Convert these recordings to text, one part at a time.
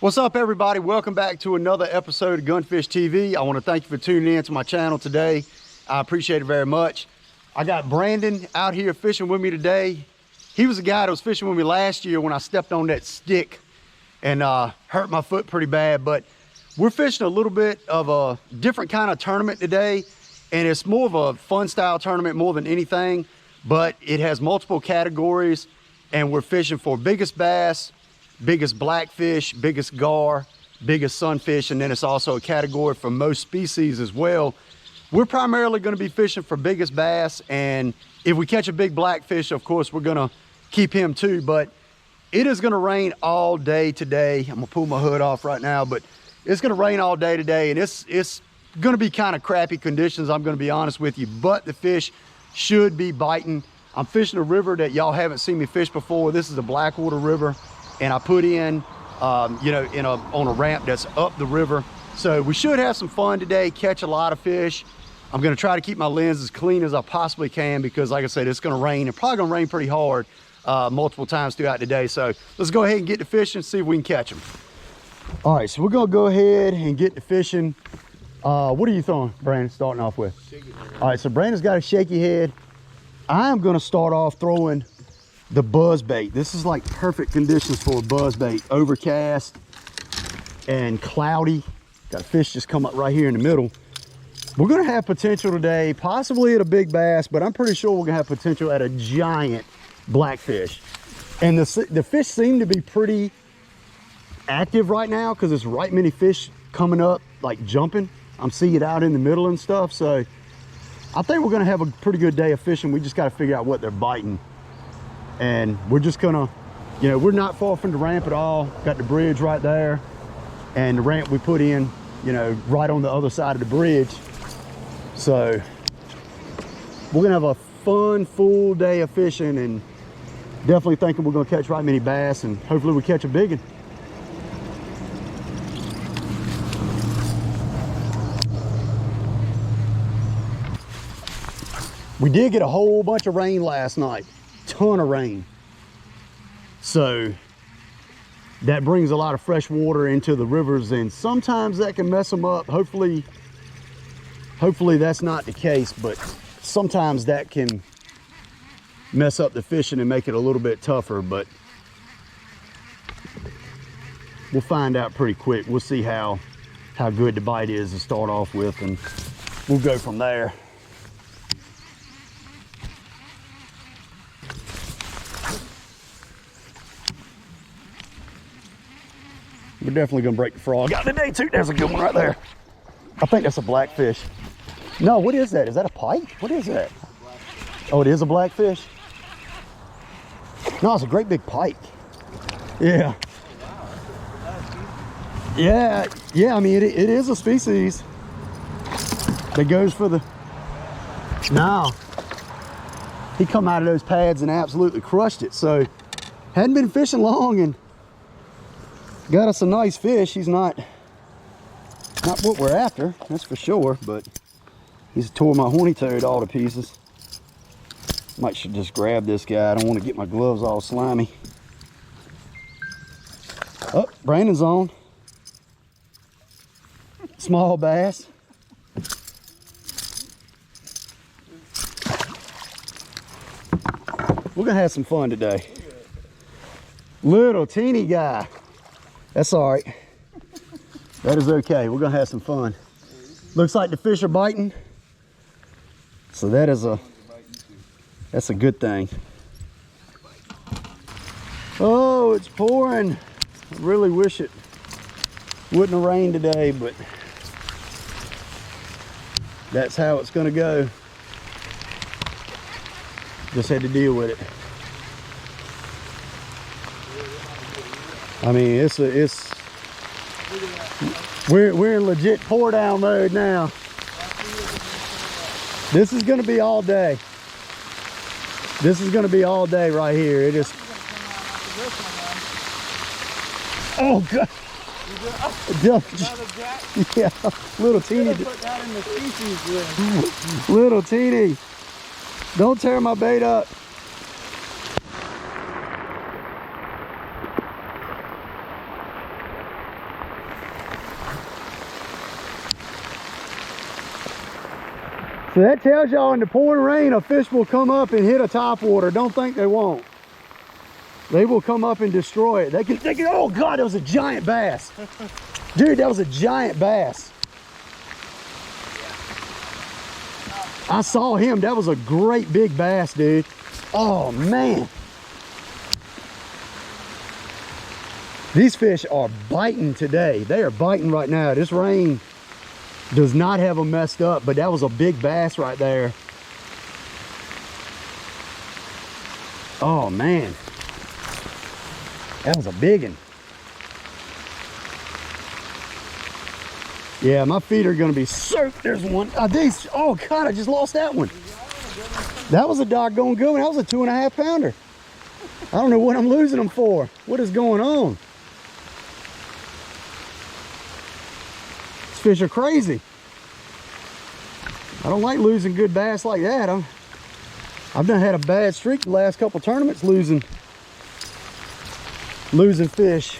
What's up, everybody? Welcome back to another episode of Gunfish TV. I want to thank you for tuning in to my channel today. I appreciate it very much. I got Brandon out here fishing with me today. He was the guy that was fishing with me last year when I stepped on that stick and hurt my foot pretty bad. But we're fishing a little bit of a different kind of tournament today, and it's more of a fun style tournament more than anything, but it has multiple categories, and we're fishing for biggest bass, biggest blackfish, biggest gar, biggest sunfish, and then it's also a category for most species as well. We're primarily going to be fishing for biggest bass, and if we catch a big blackfish, of course we're going to keep him too. But it is going to rain all day today. I'm going to pull my hood off right now, but it's going to rain all day today, and it's going to be kind of crappy conditions, I'm going to be honest with you, but the fish should be biting. I'm fishing a river that y'all haven't seen me fish before. This is a Blackwater River, and I put in, on a ramp that's up the river. So we should have some fun today, catch a lot of fish. I'm gonna try to keep my lens as clean as I possibly can because, like I said, it's gonna rain. It's probably gonna rain pretty hard multiple times throughout the day. So let's go ahead and get to fishing and see if we can catch them. All right, so we're gonna go ahead and get to fishing. What are you throwing, Brandon, starting off with? All right, so Brandon's got a shaky head. I'm gonna start off throwing the buzz bait. This is like perfect conditions for a buzz bait. Overcast and cloudy. Got a fish just come up right here in the middle. We're gonna have potential today, possibly at a big bass, but I'm pretty sure we're gonna have potential at a giant blackfish. And the fish seem to be pretty active right now because there's right many fish coming up, like jumping. I'm seeing it out in the middle and stuff. So I think we're gonna have a pretty good day of fishing. We just gotta figure out what they're biting. And we're just gonna, we're not far from the ramp at all. Got the bridge right there, and the ramp we put in, right on the other side of the bridge. So we're gonna have a fun, full day of fishing, and definitely thinking we're gonna catch right many bass, and hopefully we catch a big one. We did get a whole bunch of rain last night. Ton of rain, so that brings a lot of fresh water into the rivers, and sometimes that can mess them up. Hopefully that's not the case, but sometimes that can mess up the fishing and make it a little bit tougher. But we'll find out pretty quick. We'll see how good the bite is to start off with, and we'll go from there. We're definitely gonna break the frog out today too. There's a good one right there. I think that's a blackfish. No, what is that? Is that a pike? What is that? Oh, it is a blackfish? No, it's a great big pike. Yeah. Yeah, I mean, it is a species that goes for the... No. He come out of those pads and absolutely crushed it. So, hadn't been fishing long and got us a nice fish. He's not what we're after, that's for sure, but he's tore my horny toad all to pieces. Might should just grab this guy. I don't want to get my gloves all slimy. Oh, Brandon's on. Small bass. We're gonna have some fun today. Little teeny guy. That's all right. That is okay. We're gonna have some fun. Looks like the fish are biting. So that's a good thing. Oh, it's pouring. I really wish it wouldn't have rained today, but that's how it's gonna go. Just had to deal with it. I mean, we're in legit pour down mode now. This is gonna be all day. This is gonna be all day right here. It is. Oh God. Yeah, little teeny. Put that in the species list. Little teeny. Don't tear my bait up. So that tells y'all in the pouring rain, a fish will come up and hit a topwater. Don't think they won't. They will come up and destroy it. They can, oh God, that was a giant bass. Dude, that was a giant bass. I saw him, that was a great big bass, dude. Oh man. These fish are biting today. They are biting right now. This rain does not have them messed up, but that was a big bass right there. Oh man. That was a big one. Yeah, my feet are gonna be soaked. There's one. Oh God, I just lost that one. That was a doggone good one. That was a 2.5 pounder. I don't know what I'm losing them for. What is going on? These fish are crazy. I don't like losing good bass like that. I've done had a bad streak the last couple tournaments losing fish.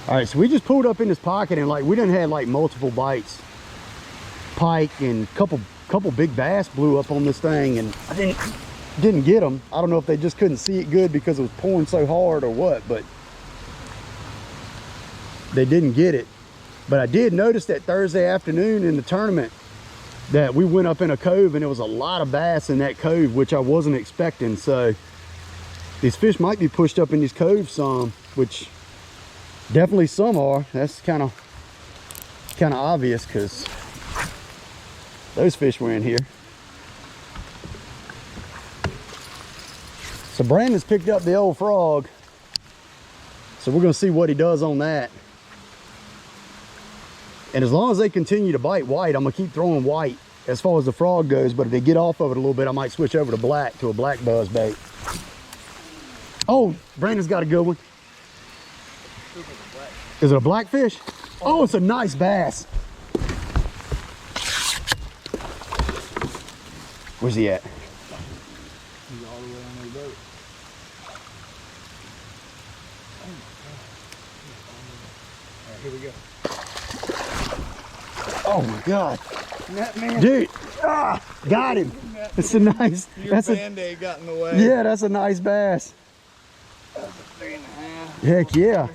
All right, so we just pulled up in this pocket and like we done had like multiple bites. Pike and couple big bass blew up on this thing, and I didn't get them. I don't know if they just couldn't see it good because it was pouring so hard or what, but they didn't get it. But I did notice that Thursday afternoon in the tournament that we went up in a cove and there was a lot of bass in that cove, which I wasn't expecting. So these fish might be pushed up in these coves some, which definitely some are. That's kind of obvious because those fish were in here. So Brandon's picked up the old frog. So we're gonna see what he does on that. And as long as they continue to bite white, I'm gonna keep throwing white as far as the frog goes, but if they get off of it a little bit, I might switch over to black, to a black buzz bait. Oh, Brandon's got a good one. Is it a blackfish? Oh, it's a nice bass. Where's he at? He's all the way on the boat. All right, here we go. Oh my God. That man. Dude, got him. It's a nice, Your Band-Aid got in the way. Yeah, that's a nice bass. That's a 3.5. Heck yeah.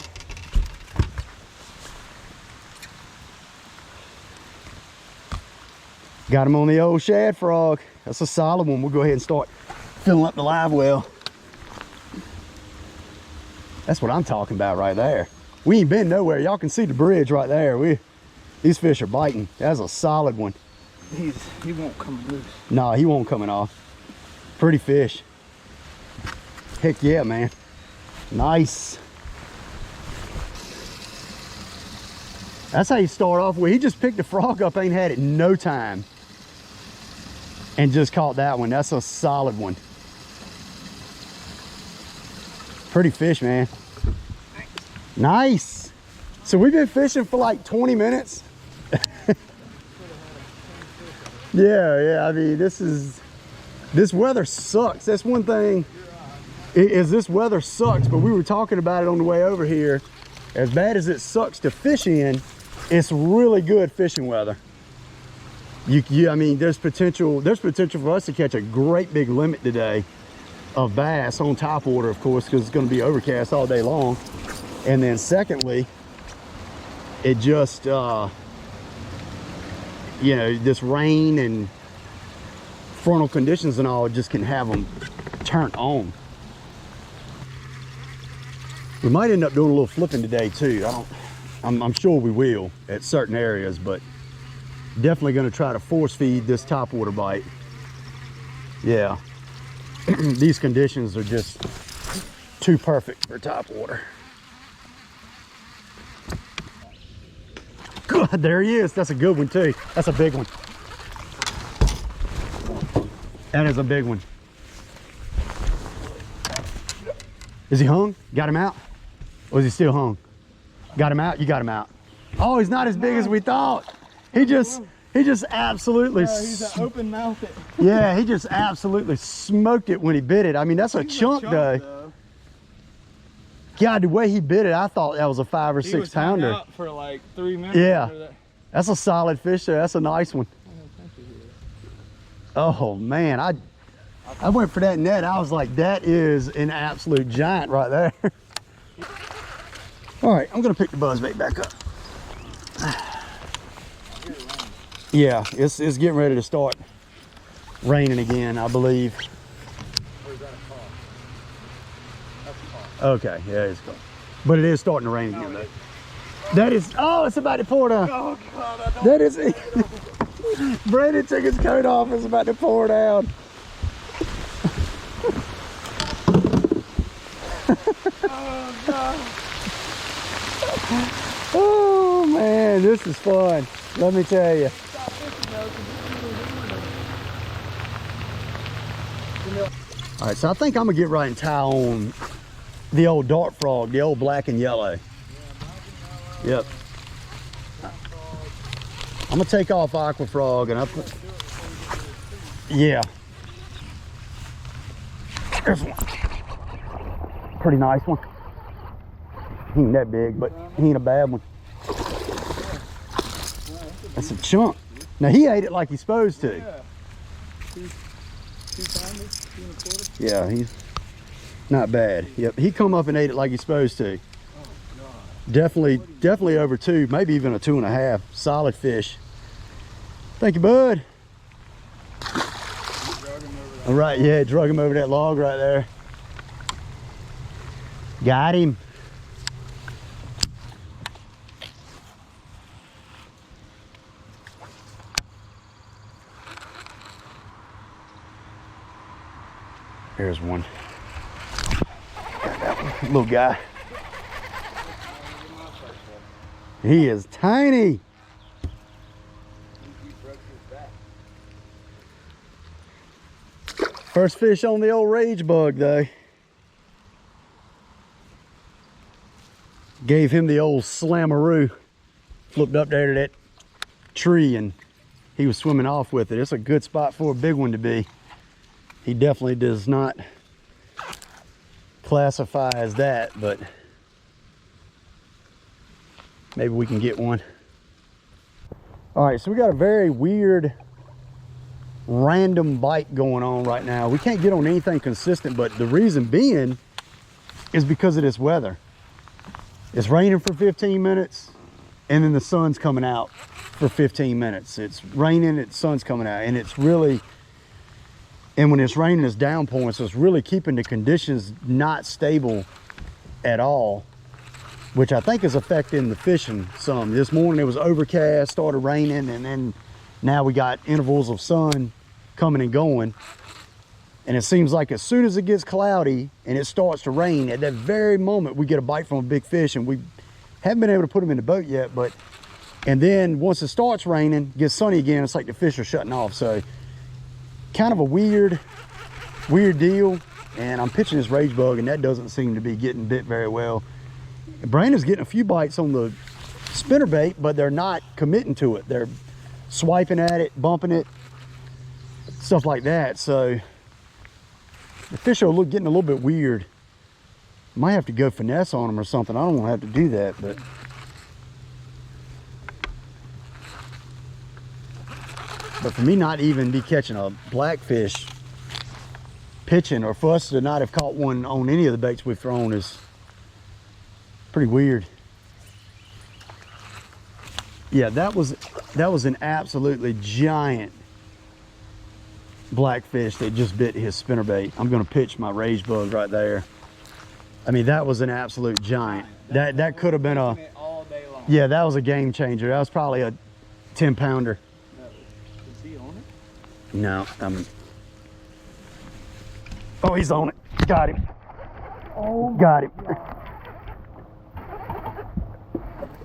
Got him on the old shad frog. That's a solid one. We'll go ahead and start filling up the live well. That's what I'm talking about right there. We ain't been nowhere. Y'all can see the bridge right there. These fish are biting. That's a solid one. He won't come loose. No, he won't coming off. Pretty fish. Heck yeah, man. Nice. That's how you start off with. He just picked the frog up, ain't had it no time. And just caught that one. That's a solid one. Pretty fish, man. Nice. So we've been fishing for like 20 minutes. Yeah, I mean, this weather sucks. That's one thing, is this weather sucks, but we were talking about it on the way over here. As bad as it sucks to fish in, it's really good fishing weather. I mean, there's potential for us to catch a great big limit today of bass on topwater, of course, because it's going to be overcast all day long. And then secondly, it just, you know, this rain and frontal conditions and all just can have them turned on. We might end up doing a little flipping today too. I'm sure we will at certain areas, but definitely going to try to force feed this topwater bite. Yeah, these conditions are just too perfect for topwater. God, there he is. That's a good one too. That's a big one. That is a big one. Is he hung? Got him out? Or is he still hung? Got him out? You got him out. Oh, he's not as big as we thought. He just absolutely. No, he's an open mouth. Yeah, he just absolutely smoked it when he bit it. I mean, that's a chunk though. God, the way he bit it, I thought that was a 5 or 6 pounder. Out for like 3 minutes. Yeah. That's a solid fish there. That's a nice one. Oh man, I went for that net. I was like, that is an absolute giant right there. All right, I'm gonna pick the buzzbait back up. Yeah, it's getting ready to start raining again, I believe. Okay, yeah, it's cool. But it is starting to rain again, though. That is, oh, it's about to pour down. Oh God, I don't. That is, Brandon took his coat off, it's about to pour down. Oh God. Oh man, this is fun. Let me tell you. All right, so I think I'm gonna get right and tie on the old dart frog, the old black and yellow. Yep. I'm gonna take off aqua frog and I put. Yeah. There's one. Pretty nice one. He ain't that big, but he ain't a bad one. That's a chunk. Now he ate it like he's supposed to. Yeah, he's not bad. Yep, he come up and ate it like he's supposed to. Definitely over 2, maybe even a 2.5. Solid fish. Thank you, bud. All right, yeah, drug him over that log right there. Got him. There's one. Got that one. Little guy. He is tiny. First fish on the old rage bug though. Gave him the old slammaroo. Flipped up there to that tree and he was swimming off with it. It's a good spot for a big one to be. He definitely does not classify as that, but maybe we can get one. All right, so we got a very weird random bite going on right now. We can't get on anything consistent, but the reason being is because of this weather. It's raining for 15 minutes and then the sun's coming out for 15 minutes. It's raining, the sun's coming out, and it's really, and when it's raining, it's downpouring, so it's really keeping the conditions not stable at all, which I think is affecting the fishing some. This morning it was overcast, started raining, and then now we got intervals of sun coming and going. And it seems like as soon as it gets cloudy and it starts to rain, at that very moment we get a bite from a big fish, and we haven't been able to put them in the boat yet, but, and then once it starts raining, gets sunny again, it's like the fish are shutting off. So kind of a weird deal. And I'm pitching this rage bug and that doesn't seem to be getting bit very well. Brandon's getting a few bites on the spinnerbait, but they're not committing to it. They're swiping at it, bumping it, stuff like that. So the fish are getting a little bit weird. Might have to go finesse on them or something. I don't want to have to do that, but for me not even be catching a blackfish pitching, or for us to not have caught one on any of the baits we've thrown, is pretty weird. Yeah, that was an absolutely giant blackfish that just bit his spinnerbait. I'm going to pitch my rage bug right there. I mean, that was an absolute giant. That could have been a, yeah, that was a game changer. That was probably a 10-pounder. Is he on it? No, oh, he's on it. Got him. Oh, got him.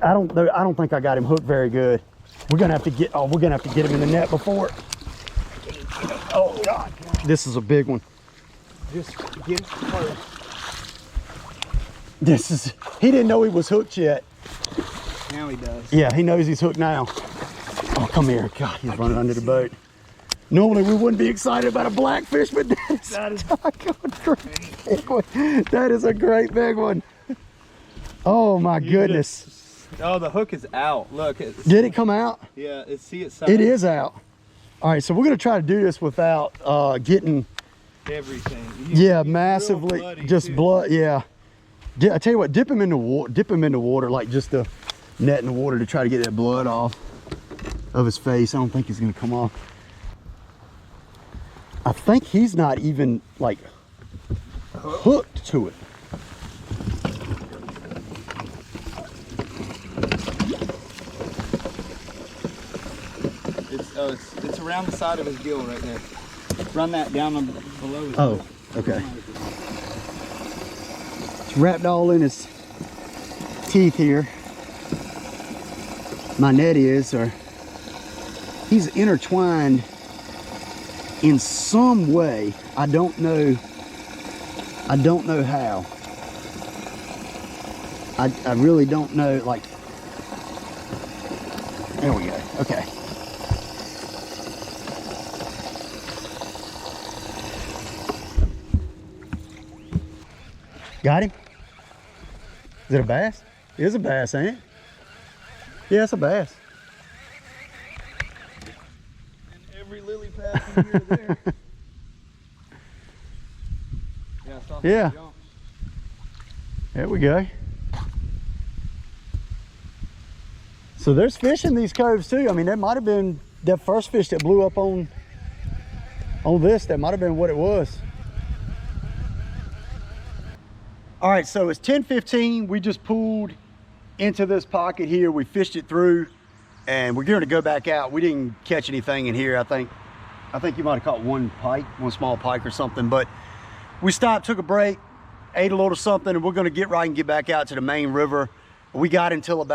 I don't think I got him hooked very good. We're gonna have to get him in the net before. Oh God, this is a big one. Just get it first. He didn't know he was hooked yet. Now he does. Yeah, he knows he's hooked now. Oh, come here. God, he's running under the boat. Normally we wouldn't be excited about a blackfish, but that is a great big one. That is a great big one. Oh my goodness. Oh, the hook is out. Look. Did it come out? Yeah, it's It is out. All right, so we're gonna try to do this without getting everything. Yeah, massively, just too. Blood. Yeah. I tell you what, dip him in the water, like just the net in the water to try to get that blood off of his face. I don't think he's gonna come off. I think he's not even like hooked to it. It's around the side of his gill right there. Run that down below his gill. Okay. It's wrapped all in his teeth here. My net is, or he's intertwined in some way. I don't know how. I really don't know, like, there we go. Okay. Got him? Is it a bass? It is a bass, ain't it? Yeah, it's a bass. And every lily pad from here to there. Yeah, I saw him jump. There we go. So there's fish in these coves too. I mean, that might have been that first fish that blew up on this. That might have been what it was. All right, so it's 10:15. We just pulled into this pocket here. We fished it through, and we're going to go back out. We didn't catch anything in here. I think you might have caught one small pike or something. But we stopped, took a break, ate a little something, and we're going to get right and get back out to the main river. We got until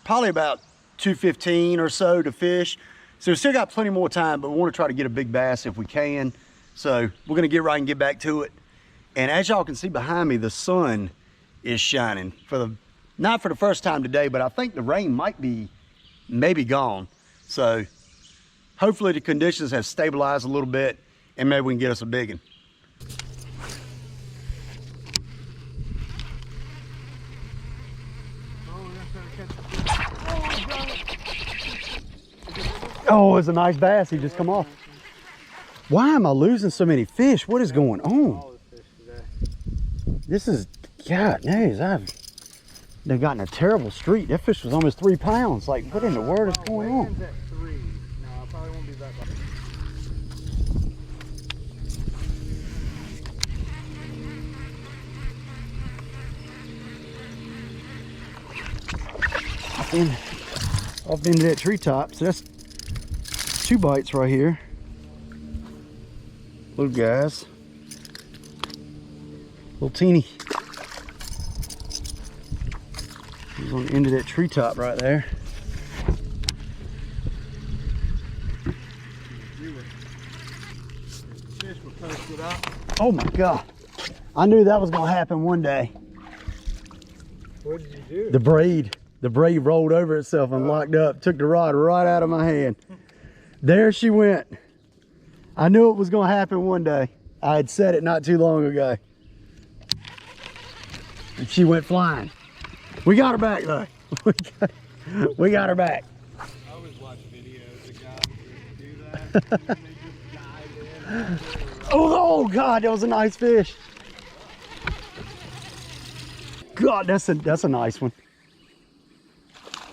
probably about 2:15 or so to fish. So we still got plenty more time, but we want to try to get a big bass if we can. So we're going to get right and get back to it. And as y'all can see behind me, the sun is shining not for the first time today, but I think the rain might be maybe gone. So hopefully the conditions have stabilized a little bit, and maybe we can get us a big one. Oh, it's a nice bass. He just come off. Why am I losing so many fish? What is going on? This is, God knows, they've gotten a terrible streak. That fish was almost 3 pounds. Like, what in the world is going on? At 3. No, I probably won't be back by. I've been to that treetop, so that's 2 bites right here. Little guys. Little teeny. He's on the end of that treetop right there. Fish were posted up. Oh my God. I knew that was gonna happen one day. What did you do? The braid rolled over itself and locked up, took the rod right out of my hand. There she went. I knew it was gonna happen one day. I had said it not too long ago. And she went flying. We got her back though. We got her back. I always watch videos of guys that do that. And they just dive in. Oh God, that was a nice fish. God, that's a nice one.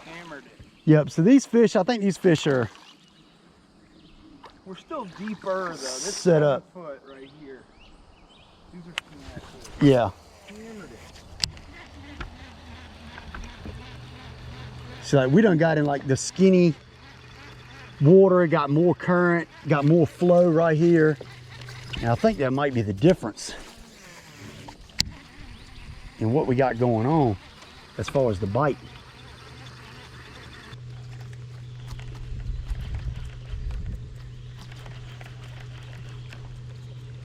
Hammered it. Yep, so these fish, I think these fish are... We're still deeper though. This set up. Foot right here. These are small. Yeah. Hammered it. So like we done got in like the skinny water, got more current, got more flow right here. And I think that might be the difference in what we got going on as far as the bite.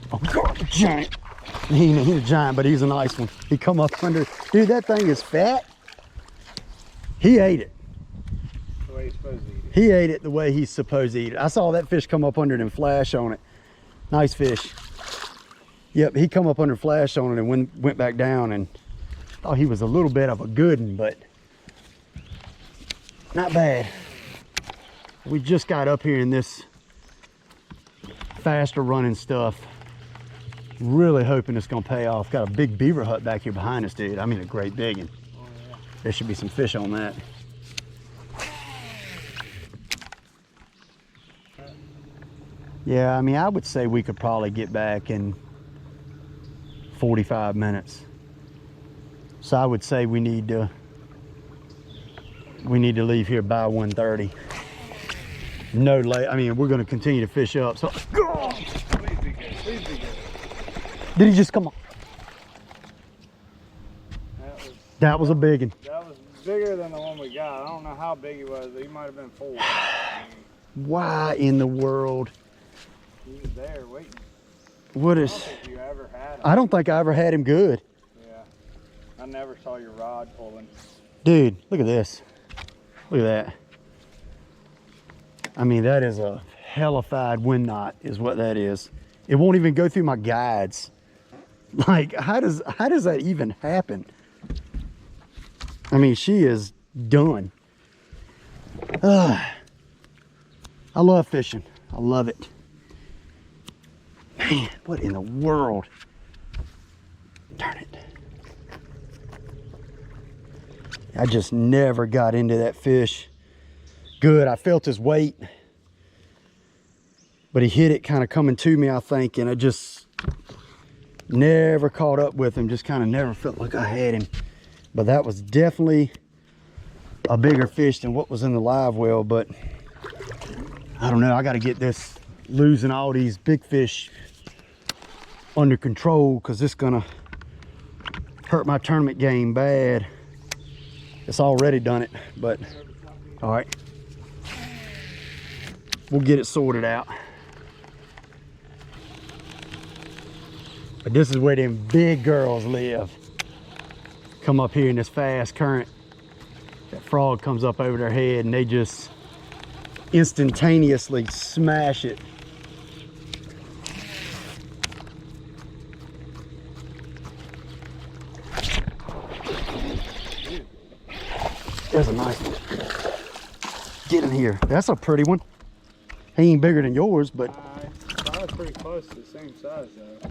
Oh God, giant. He's a giant, but he's a nice one. He come up under, dude, that thing is fat. He ate it. The way he's supposed to eat it. He ate it the way he's supposed to eat it. I saw that fish come up under it and flash on it. Nice fish. Yep, he come up under flash on it and went back down, and thought he was a little bit of a good one, but Not bad. We just got up here in this faster running stuff. Really hoping it's gonna pay off. Got a big beaver hut back here behind us, dude. I mean, a great big one. Oh, yeah. There should be some fish on that. Yeah, I mean, I would say we could probably get back in 45 minutes. So I would say we need to leave here by 1:30. No late. I mean, we're going to continue to fish up. So, Please be good. Please be good. did he just come on? That That was was a big one. That was bigger than the one we got. I don't know how big he was, but he might have been 4. Why in the world? He was there waiting. What I is? don't think you ever had him. I don't think I ever had him good. Yeah. I never saw your rod pulling. Dude, look at this. Look at that. I mean, that is a hellified wind knot is what that is. It won't even go through my guides. Like, how does that even happen? I mean, she is done. I love fishing. I love it. Man, what in the world? Darn it. I just never got into that fish. Good, I felt his weight. But he hit it kind of coming to me, I think, and I just never caught up with him. Just kind of never felt like I had him. But that was definitely a bigger fish than what was in the live well. But I don't know, I got to get this losing all these big fish under control, because it's gonna hurt my tournament game bad. It's already done it, but all right, we'll get it sorted out. But this is where them big girls live. Come up here in this fast current, that frog comes up over their head and they just instantaneously smash it. There's a nice one. Get in here. That's a pretty one. He ain't bigger than yours, but I was pretty close to the same size though.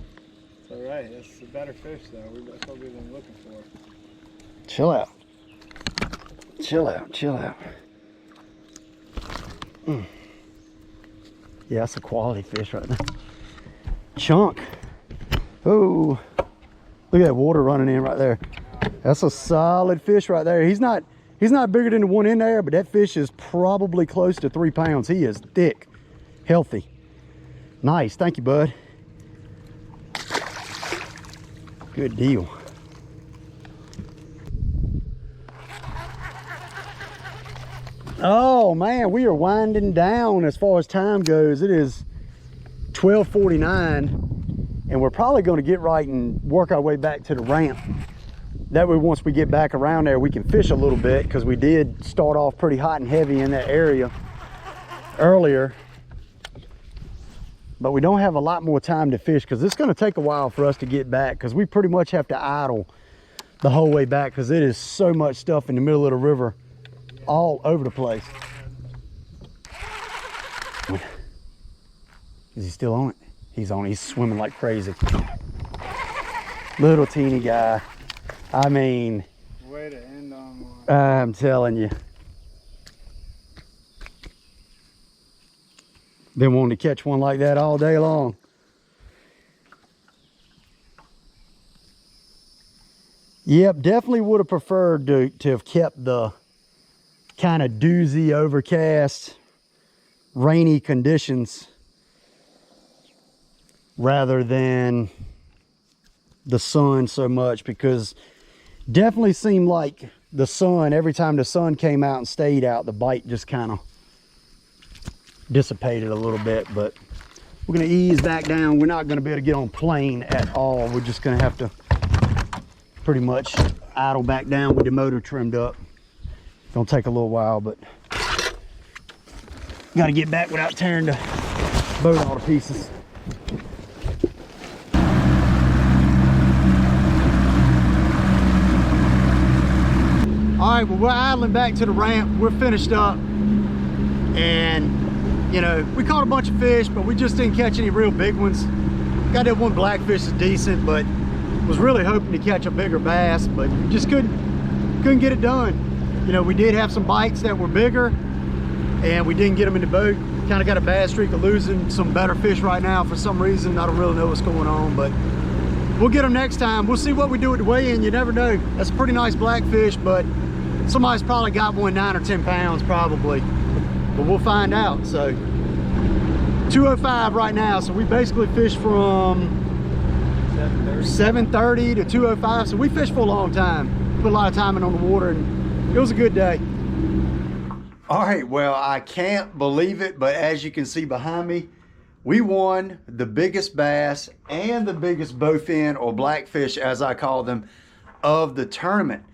It's all right. That's a better fish though. That's what we've been looking for. chill out. Chill out, chill out. Yeah, that's a quality fish right there. Chunk. Oh, look at that water running in right there. That's a solid fish right there. He's not bigger than the one in there, but that fish is probably close to 3 pounds. He is thick, healthy. Nice, thank you, bud. Good deal. Oh man, we are winding down as far as time goes. It is 12:49 and we're probably going to get right and work our way back to the ramp. That way, once we get back around there, we can fish a little bit, because we did start off pretty hot and heavy in that area earlier. But we don't have a lot more time to fish, because it's going to take a while for us to get back, because we pretty much have to idle the whole way back, because it is so much stuff in the middle of the river all over the place. Is he still on it? He's on it. He's swimming like crazy. Little teeny guy. I mean, way to end on one. I'm telling you. Been wanting to catch one like that all day long. Yep, definitely would have preferred to have kept the kind of doozy, overcast, rainy conditions rather than the sun so much, because definitely seemed like the sun, every time the sun came out and stayed out, the bite just kind of dissipated a little bit. But we're going to ease back down. We're not going to be able to get on plane at all. We're just going to have to pretty much idle back down with the motor trimmed up. Gonna take a little while, but got to get back without tearing the boat all to pieces. All right, well, we're idling back to the ramp. We're finished up, and you know, we caught a bunch of fish, but we just didn't catch any real big ones. Got that one blackfish is decent, but was really hoping to catch a bigger bass, but just couldn't get it done. You know, we did have some bites that were bigger, and we didn't get them in the boat. Kind of got a bad streak of losing some better fish right now for some reason. I don't really know what's going on, but we'll get them next time. We'll see what we do at the weigh-in. You never know. That's a pretty nice blackfish, but somebody's probably got one 9 or 10 pounds probably, but we'll find out. So 205 right now, so we basically fished from 7:30 to 205, so we fished for a long time. Put a lot of time in on the water, and it was a good day. All right, well, I can't believe it, but as you can see behind me, we won the biggest bass and the biggest bowfin, or blackfish as I call them, of the tournament.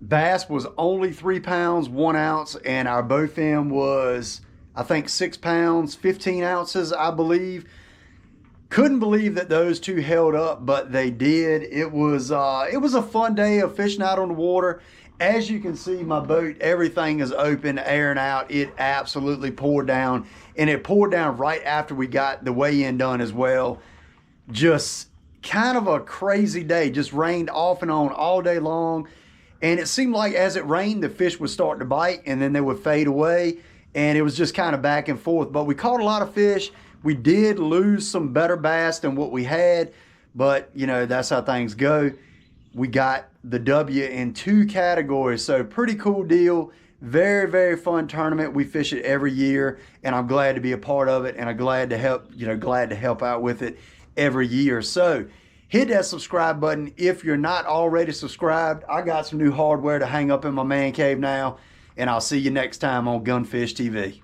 Bass was only 3 pounds 1 ounce, and our bowfin was, I think, 6 pounds 15 ounces, I believe. Couldn't believe that those two held up, but they did. It was a fun day of fishing out on the water. As you can see, my boat, everything is open, airing out. It absolutely poured down, and it poured down right after we got the weigh-in done as well. Just kind of a crazy day. Just rained off and on all day long, and it seemed like as it rained, the fish would start to bite, and then they would fade away, and it was just kind of back and forth. But we caught a lot of fish. We did lose some better bass than what we had, but you know, that's how things go. We got the W in 2 categories, so pretty cool deal. Very, very fun tournament. We fish it every year, and I'm glad to be a part of it, and I'm glad to help out with it every year. So hit that subscribe button if you're not already subscribed. I got some new hardware to hang up in my man cave now, and I'll see you next time on Gunfish TV.